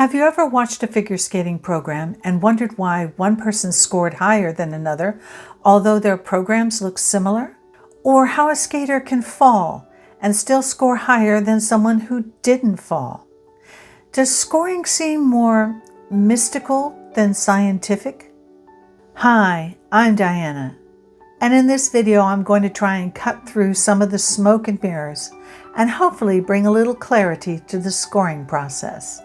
Have you ever watched a figure skating program and wondered why one person scored higher than another, although their programs look similar? Or how a skater can fall and still score higher than someone who didn't fall? Does scoring seem more mystical than scientific? Hi, I'm Diana, and in this video I'm going to try and cut through some of the smoke and mirrors and hopefully bring a little clarity to the scoring process.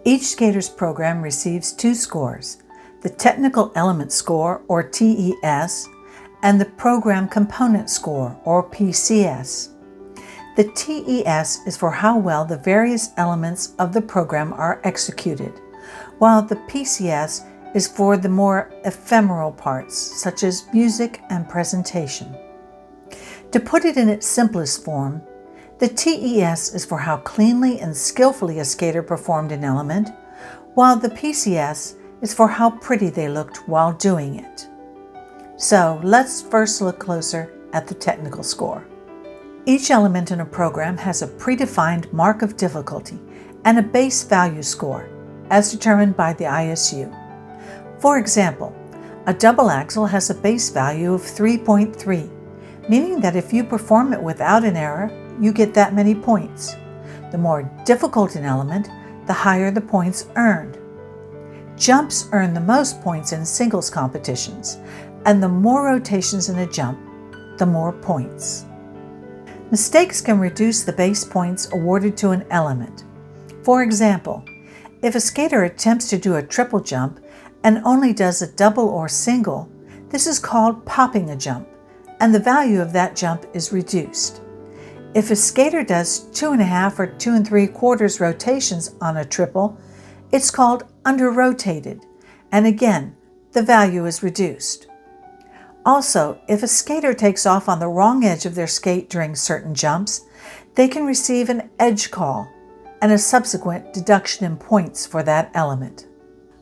Each skater's program receives two scores, the Technical Element Score, or TES, and the Program Component Score, or PCS. The TES is for how well the various elements of the program are executed, while the PCS is for the more ephemeral parts, such as music and presentation. To put it in its simplest form, the TES is for how cleanly and skillfully a skater performed an element, while the PCS is for how pretty they looked while doing it. So let's first look closer at the technical score. Each element in a program has a predefined mark of difficulty and a base value score, as determined by the ISU. For example, a double axel has a base value of 3.3, meaning that if you perform it without an error, you get that many points. The more difficult an element, the higher the points earned. Jumps earn the most points in singles competitions, and the more rotations in a jump, the more points. Mistakes can reduce the base points awarded to an element. For example, if a skater attempts to do a triple jump and only does a double or single, this is called popping a jump, and the value of that jump is reduced. If a skater does 2.5 or 2 3/4 rotations on a triple, it's called under-rotated, and again, the value is reduced. Also, if a skater takes off on the wrong edge of their skate during certain jumps, they can receive an edge call and a subsequent deduction in points for that element.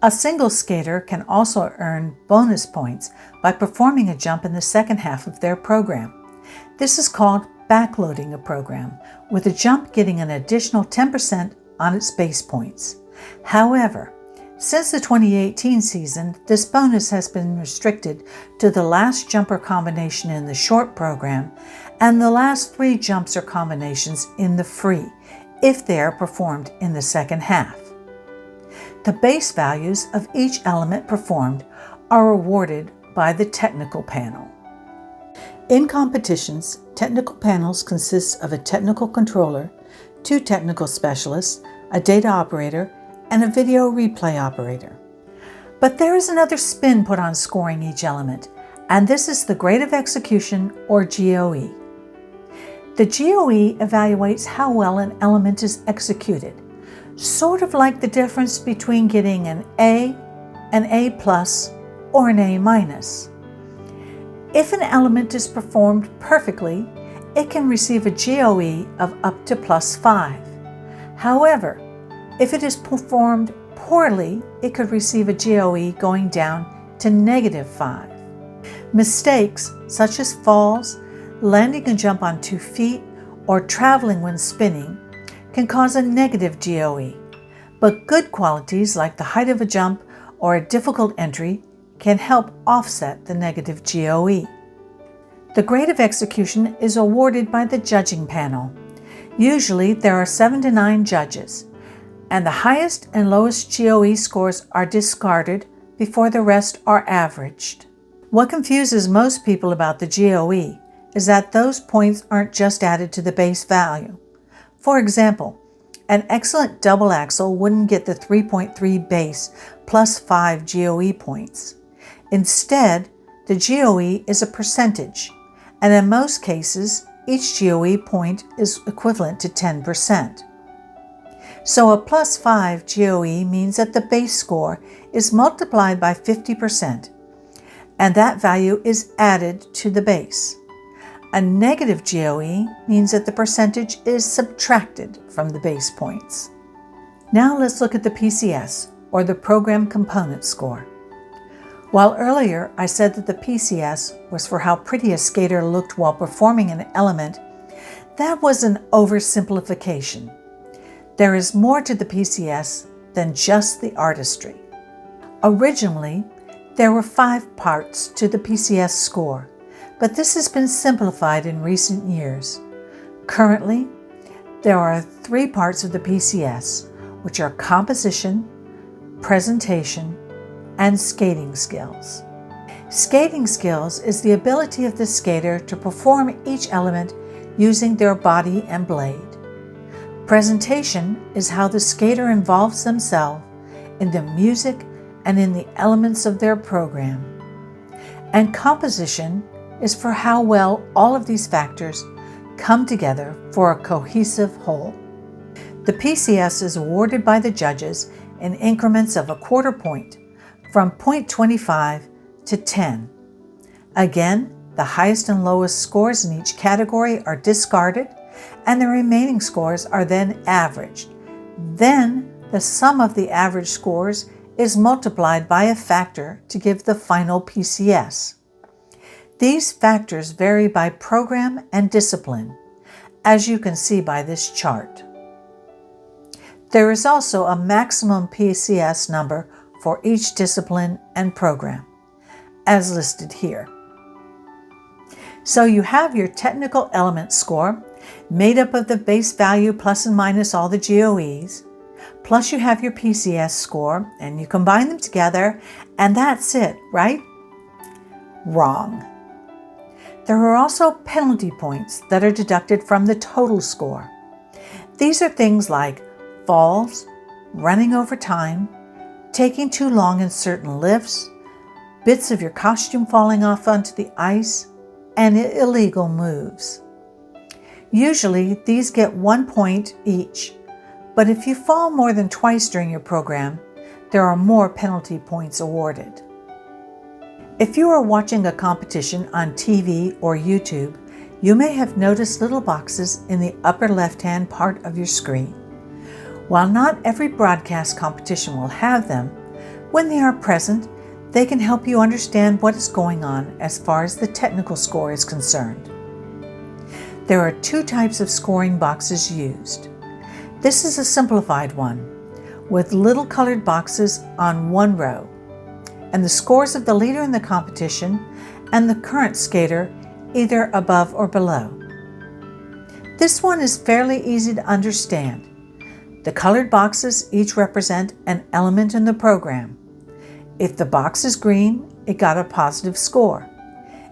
A single skater can also earn bonus points by performing a jump in the second half of their program. This is called backloading a program, with a jump getting an additional 10% on its base points. However, since the 2018 season, this bonus has been restricted to the last jumper combination in the short program and the last 3 jumps or combinations in the free, if they are performed in the second half. The base values of each element performed are awarded by the technical panel. In competitions, technical panels consist of a technical controller, 2 technical specialists, a data operator, and a video replay operator. But there is another spin put on scoring each element, and this is the grade of execution, or GOE. The GOE evaluates how well an element is executed, sort of like the difference between getting an A, an A+, or an A-. If an element is performed perfectly, it can receive a GOE of up to +5. However, if it is performed poorly, it could receive a GOE going down to -5. Mistakes, such as falls, landing a jump on 2 feet, or traveling when spinning, can cause a negative GOE, but good qualities like the height of a jump or a difficult entry can help offset the negative GOE. The grade of execution is awarded by the judging panel. Usually there are 7 to 9 judges, and the highest and lowest GOE scores are discarded before the rest are averaged. What confuses most people about the GOE is that those points aren't just added to the base value. For example, an excellent double axel wouldn't get the 3.3 base +5 GOE points. Instead, the GOE is a percentage, and in most cases, each GOE point is equivalent to 10%. So a +5 GOE means that the base score is multiplied by 50%, and that value is added to the base. A negative GOE means that the percentage is subtracted from the base points. Now let's look at the PCS, or the Program Component Score. While earlier I said that the PCS was for how pretty a skater looked while performing an element, That was an oversimplification. There is more to the PCS than just the artistry. Originally, there were 5 parts to the PCS score, but this has been simplified in recent years. Currently, there are 3 parts of the PCS, which are composition, presentation, and skating skills. Skating skills is the ability of the skater to perform each element using their body and blade. Presentation is how the skater involves themselves in the music and in the elements of their program. And composition is for how well all of these factors come together for a cohesive whole. The PCS is awarded by the judges in increments of a quarter point, from 0.25 to 10. Again, the highest and lowest scores in each category are discarded, and the remaining scores are then averaged. Then, the sum of the average scores is multiplied by a factor to give the final PCS. These factors vary by program and discipline, as you can see by this chart. There is also a maximum PCS number for each discipline and program, as listed here. So you have your technical element score, made up of the base value plus and minus all the GOEs, plus you have your PCS score, and you combine them together, and that's it, right? Wrong. There are also penalty points that are deducted from the total score. These are things like falls, running over time, taking too long in certain lifts, bits of your costume falling off onto the ice, and illegal moves. Usually, these get 1 point each, but if you fall more than twice during your program, there are more penalty points awarded. If you are watching a competition on TV or YouTube, you may have noticed little boxes in the upper left-hand part of your screen. While not every broadcast competition will have them, when they are present, they can help you understand what is going on as far as the technical score is concerned. There are 2 types of scoring boxes used. This is a simplified one, with little colored boxes on one row, and the scores of the leader in the competition and the current skater either above or below. This one is fairly easy to understand. The colored boxes each represent an element in the program. If the box is green, it got a positive score.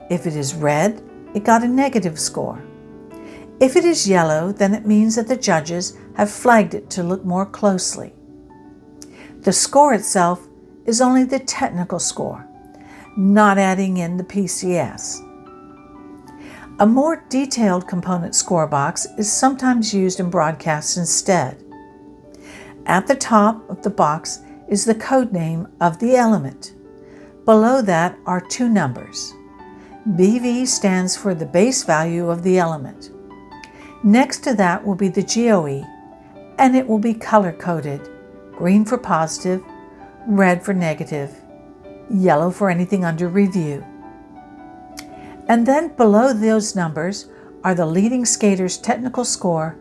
If it is red, it got a negative score. If it is yellow, then it means that the judges have flagged it to look more closely. The score itself is only the technical score, not adding in the PCS. A more detailed component score box is sometimes used in broadcasts instead. At the top of the box is the code name of the element. Below that are 2 numbers. BV stands for the base value of the element. Next to that will be the GOE, and it will be color-coded, green for positive, red for negative, yellow for anything under review. And then below those numbers are the leading skater's technical score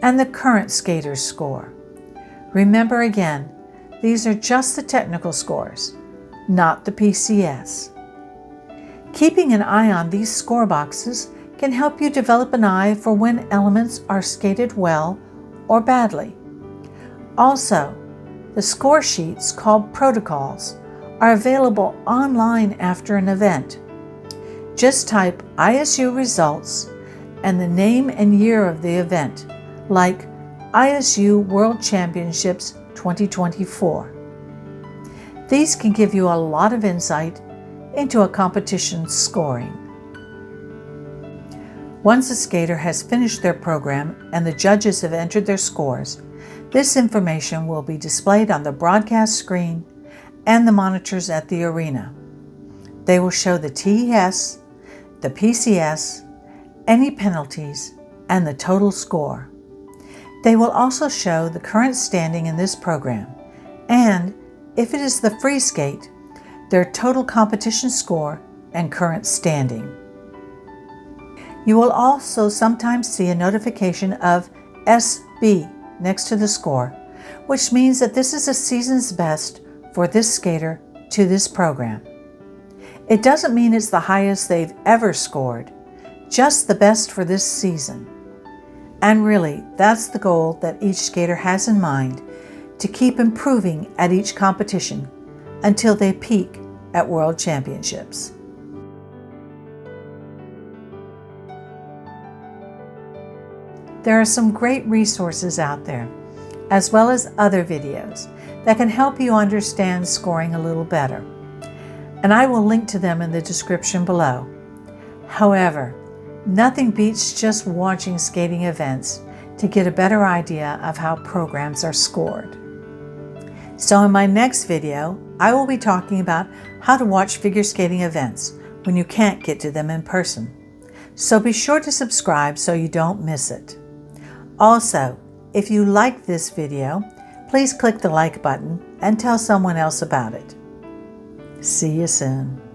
and the current skater's score. Remember again, these are just the technical scores, not the PCS. Keeping an eye on these score boxes can help you develop an eye for when elements are skated well or badly. Also, the score sheets called protocols are available online after an event. Just type ISU results and the name and year of the event, like ISU World Championships 2024. These can give you a lot of insight into a competition's scoring. Once a skater has finished their program and the judges have entered their scores, this information will be displayed on the broadcast screen and the monitors at the arena. They will show the TES, the PCS, any penalties, and the total score. They will also show the current standing in this program, and, if it is the free skate, their total competition score and current standing. You will also sometimes see a notification of SB next to the score, which means that this is a season's best for this skater to this program. It doesn't mean it's the highest they've ever scored, just the best for this season. And really, that's the goal that each skater has in mind, to keep improving at each competition until they peak at World Championships. There are some great resources out there, as well as other videos that can help you understand scoring a little better, and I will link to them in the description below. However, nothing beats just watching skating events to get a better idea of how programs are scored. So in my next video, I will be talking about how to watch figure skating events when you can't get to them in person. So be sure to subscribe so you don't miss it. Also, if you like this video, please click the like button and tell someone else about it. See you soon.